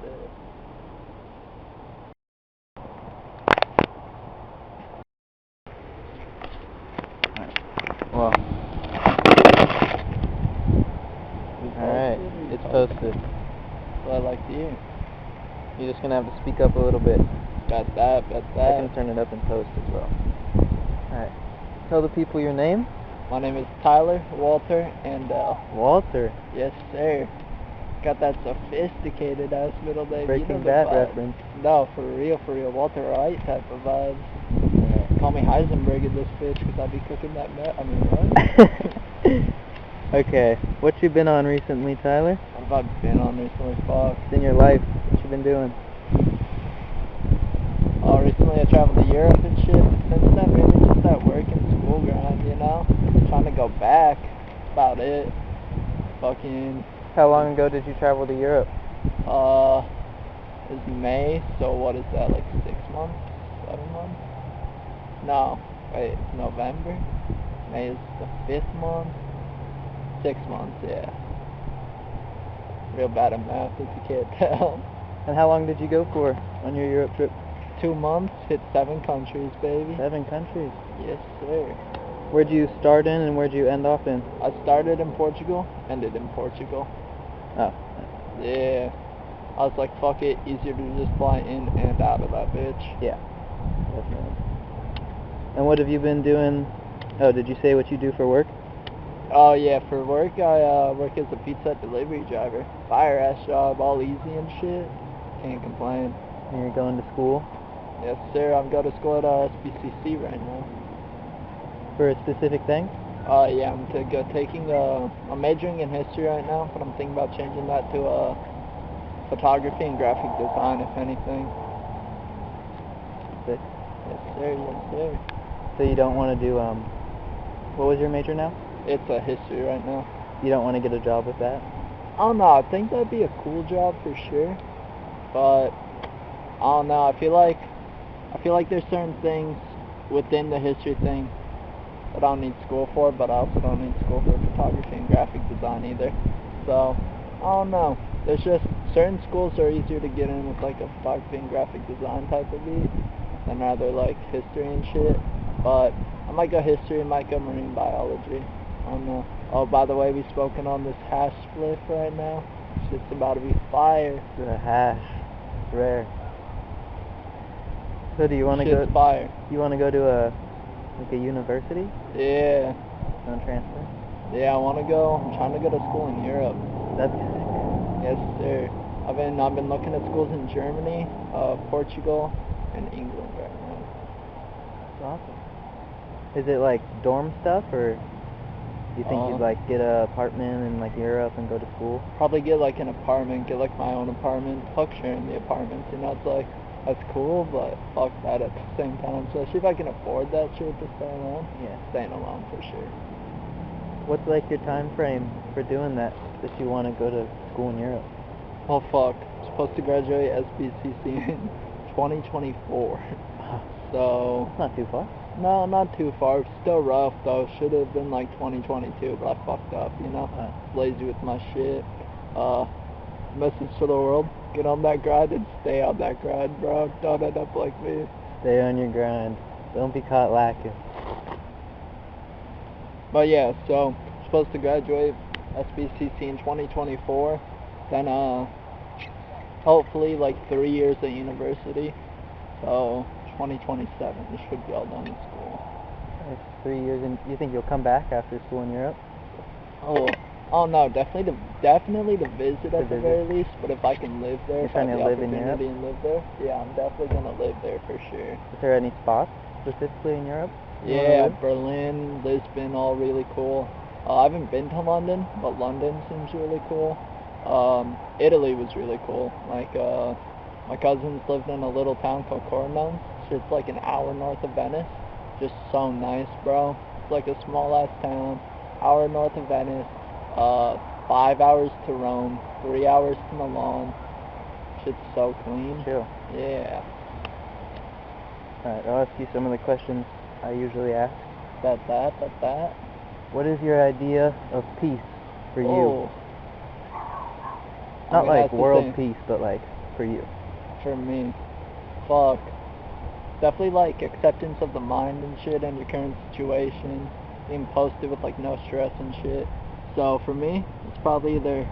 it. Well, alright, it's posted. That's what I like to hear. You're just gonna have to speak up a little bit. Bet that. I can turn it up in post as well. Alright, tell the people your name. My name is Tyler Walter Andell. Walter. Yes, sir. Got that sophisticated ass middle name. Breaking Bad reference. No, for real. Walter White type of vibes. Right. Call me Heisenberg in this bitch because I be cooking that what? Okay, what you been on recently, Tyler? What have I been on recently? Fuck. It's in your life. What you been doing? Recently I traveled to Europe and shit. Since then, really just that work and school grind, you know? Trying to go back. About it. Fucking. How long ago did you travel to Europe? It was May, so what is that, like 6 months? 7 months? No, wait, it's November? May is the 5th month? 6 months, yeah. Real bad at math if you can't tell. And how long did you go for on your Europe trip? 2 months, hit 7 countries, baby. 7 countries? Yes, sir. Where'd you start in and where'd you end off in? I started in Portugal, ended in Portugal. Oh. Yeah. I was like, fuck it, easier to just fly in and out of that bitch. Yeah, definitely. And what have you been doing? Oh, did you say what you do for work? Oh yeah, for work I work as a pizza delivery driver. Fire ass job, all easy and shit. Can't complain. And you're going to school? Yes sir, I'm going to school at SBCC right now. For a specific thing? Yeah, I'm majoring in history right now, but I'm thinking about changing that to photography and graphic design, if anything. Sick. Yes sir. So you don't want to do, what was your major now? It's history right now. You don't want to get a job with that? I don't know, I think that'd be a cool job for sure, but I don't know, I feel like there's certain things within the history thing that I don't need school for, but I also don't need school for photography and graphic design either. So, I don't know. There's just certain schools are easier to get in with like a photography and graphic design type of beat than rather like history and shit. But I might go history, I might go marine biology. I don't know. Oh, by the way, we smoking on this hash spliff right now. Shit's about to be fire. The hash. It's rare. So do you want to go? Fire. You want to go to a university? Yeah. On transfer? Yeah, I want to go. I'm trying to go to school in Europe. That's Yes, sir. I've been looking at schools in Germany, Portugal, and England right now. That's awesome. Is it like dorm stuff, or do you think you'd like get an apartment in like Europe and go to school? Probably get like an apartment, get like my own apartment. Fuck sharing the apartments, you know. It's like that's cool, but fuck that at the same time. Especially if I can afford that shit to stay alone. Yeah, staying alone for sure. What's like your time frame for doing that? If you want to go to school in Europe? Oh fuck! I'm supposed to graduate SBCC in 2024. So. That's not too far. No, not too far. Still rough though. Should have been like 2022, but I fucked up. You know. Lazy with my shit. Message to the world: get on that grind and stay on that grind, bro. Don't end up like me. Stay on your grind. Don't be caught lacking. But yeah, so I'm supposed to graduate SBCC in 2024. Then hopefully like 3 years at university. So 2027, this should be all done in school. It's 3 years, and you think you'll come back after school in Europe? Oh no, definitely to visit at the very least. But if I can live there, You're trying to live in Europe and live there, yeah, I'm definitely gonna live there for sure. Is there any spots specifically in Europe? Yeah, Berlin, Lisbon, all really cool. I haven't been to London, but London seems really cool. Italy was really cool. Like, my cousins lived in a little town called Cormon. So it's like an hour north of Venice. Just so nice, bro. It's like a small ass town, hour north of Venice. 5 hours to Rome, 3 hours to Milan. Shit's so clean. Chill. Yeah. Alright, I'll ask you some of the questions I usually ask. That. What is your idea of peace for you? Not like world peace, but like for you? For me, fuck. Definitely like acceptance of the mind and shit and your current situation. Being posted with like no stress and shit. So for me, it's probably either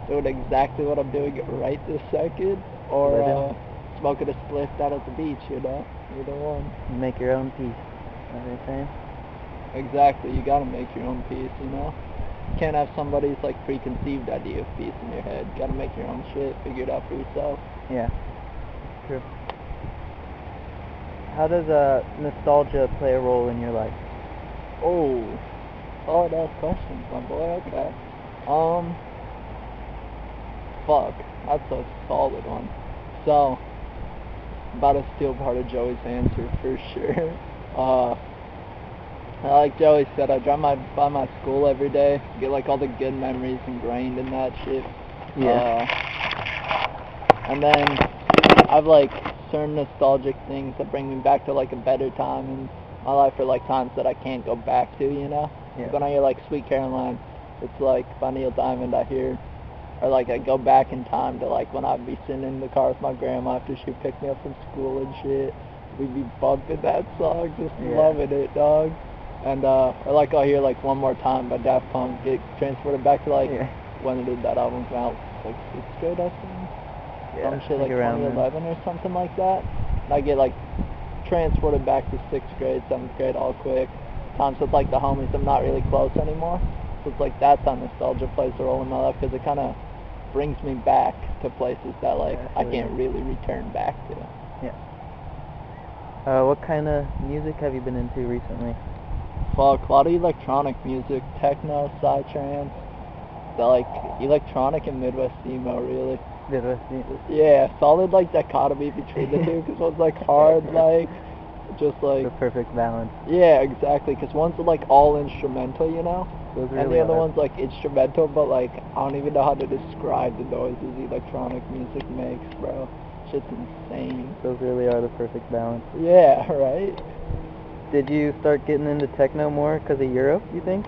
doing exactly what I'm doing right this second or Living. smoking a spliff down at the beach, you know? Either one. Make your own peace. What are they saying? Exactly, you gotta make your own peace, you know? You can't have somebody's like preconceived idea of peace in your head. You gotta make your own shit, figure it out for yourself. Yeah, true. How does nostalgia play a role in your life? Oh, solid ass questions, my boy. Okay. Um, fuck, that's a solid one. So, I'm about to steal part of Joey's answer for sure. Uh, like Joey said, I drive by my school every day, get like all the good memories ingrained in that shit. Yeah. And then I've like certain nostalgic things that bring me back to like a better time in my life, or like times that I can't go back to, you know? Yeah. Like when I hear like Sweet Caroline, it's like by Neil Diamond I hear, or like I go back in time to like when I'd be sitting in the car with my grandma after she picked me up from school and shit. We'd be bumping that song, just loving it, dog. And or like I'll hear like One More Time by Daft Punk, get transported back to like when did that album come out? Like sixth grade, I think. Some shit like around 2011 or something like that. And I get like transported back to sixth grade, seventh grade, all quick. Times with like the homies I'm not really close anymore. So it's like that's how nostalgia plays a role in my life, because it kind of brings me back to places that like I can't really return back to. Yeah. What kind of music have you been into recently? Fuck, a lot of electronic music, techno, psytrance, the like electronic and Midwest emo, really. Yeah, solid like dichotomy between the two, because one's like hard, like just like the perfect balance. Yeah, exactly, because one's like all instrumental, you know, Those and the other one's like instrumental, but like I don't even know how to describe the noises electronic music makes, bro. Shit's insane. Those really are the perfect balance. Yeah, right. Did you start getting into techno more because of Europe, you think?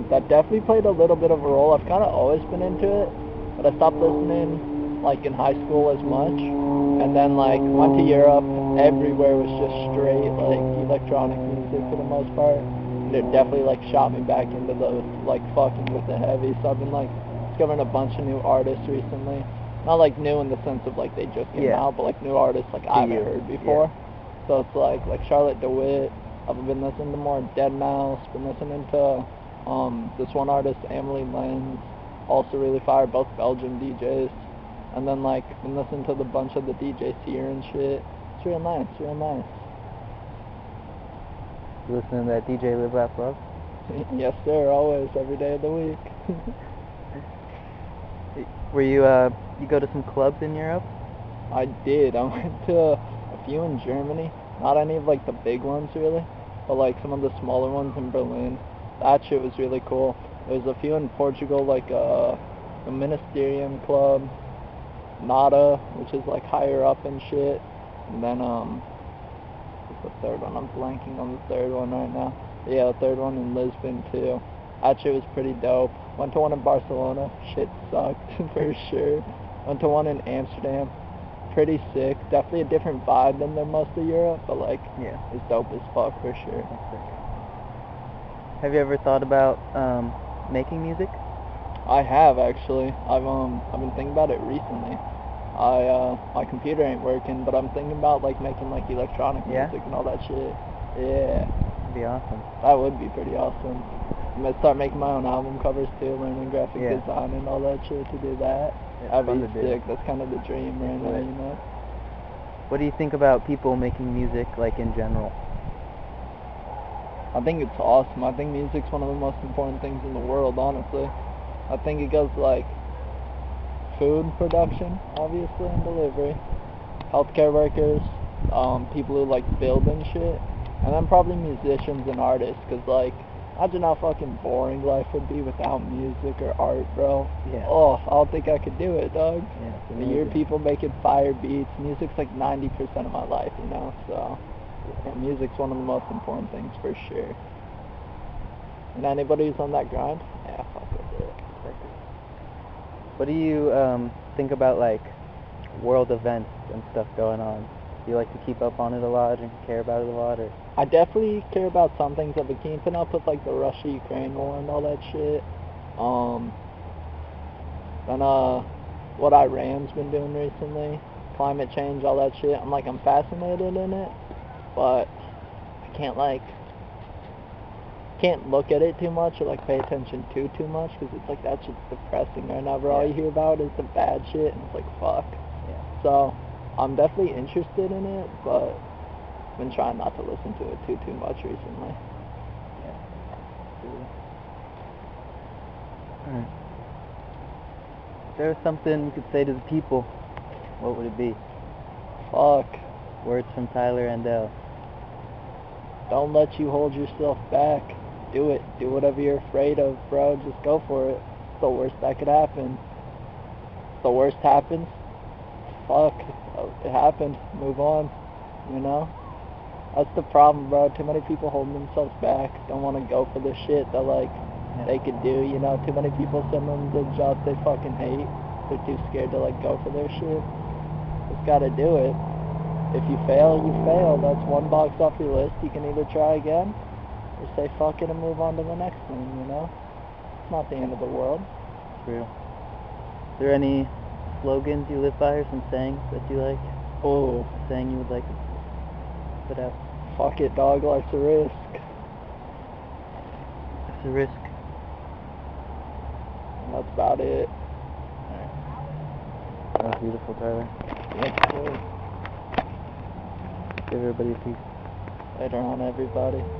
That definitely played a little bit of a role. I've kind of always been into it, but I stopped listening like in high school as much, and then like went to Europe. Everywhere was just straight like electronic music for the most part, and it definitely like shot me back into the like fucking with the heavy. So I've been like discovering a bunch of new artists recently. Not like new in the sense of like they just came out, but like new artists like I haven't heard before. So it's like Charlotte DeWitt. I've been listening to more Dead Mouse. Been listening to this one artist, Emily Lenz, also really fire, both Belgian DJs. And then like been listening to the bunch of the DJs here and shit. It's real nice, real nice. You listening to that DJ Live Laugh Love? Yes sir, always, every day of the week. Were you you go to some clubs in Europe? I did. I went to a few in Germany. Not any of like the big ones really, but like some of the smaller ones in Berlin. That shit was really cool. There's a few in Portugal, like the Ministerium Club, Nada, which is like higher up and shit. And then what's the third one? I'm blanking on the third one right now. Yeah, the third one in Lisbon too. That shit was pretty dope. Went to one in Barcelona. Shit sucked for sure. Went to one in Amsterdam. Pretty sick. Definitely a different vibe than the most of Europe, but like it's dope as fuck for sure. Have you ever thought about making music? I have actually. I've been thinking about it recently. My computer ain't working, but I'm thinking about like making like electronic music and all that shit. Yeah. That'd be awesome. That would be pretty awesome. I'm gonna start making my own album covers too, learning graphic design and all that shit to do that. That'd be sick. That's kind of the dream right now, you know. What do you think about people making music like in general? I think it's awesome. I think music's one of the most important things in the world, honestly. I think it goes like food production, obviously, and delivery, healthcare workers, people who like build and shit, and then probably musicians and artists, because like imagine how fucking boring life would be without music or art, bro. Oh, I don't think I could do it, dog. You hear people making fire beats. Music's like 90% of my life, you know, so music's one of the most important things for sure. And anybody who's on that grind, fuck with it. What do you think about like world events and stuff going on? Do you like to keep up on it a lot and care about it a lot, or? I definitely care about some things. I've been keeping up with like the Russia-Ukraine war and all that shit. Then what Iran's been doing recently, climate change, all that shit. I'm fascinated in it, but I can't look at it too much or like pay attention to too much because it's like that shit's depressing right now. Bro, all you hear about is the bad shit, and it's like fuck. Yeah. So I'm definitely interested in it, but I've been trying not to listen to it too much recently. Yeah. Alright. If there was something you could say to the people, what would it be? Fuck. Words from Tyler Andell. Don't let you hold yourself back. Do it. Do whatever you're afraid of, bro. Just go for it. It's the worst that could happen. If the worst happens, fuck. It happened. Move on. You know? That's the problem, bro. Too many people holding themselves back. Don't want to go for the shit that, like, they could do, you know? Too many people send them the jobs they fucking hate. They're too scared to, like, go for their shit. Just gotta do it. If you fail, you fail. That's one box off your list. You can either try again or say fuck it and move on to the next one, you know? It's not the end of the world. Real. Is there any slogans you live by or some sayings that you like? Oh. A saying you would like to put out? Fuck it, dog. Life's a risk. It's a risk. And that's about it. Alright. That was beautiful, Tyler. Yeah, Give everybody a piece. later on, everybody.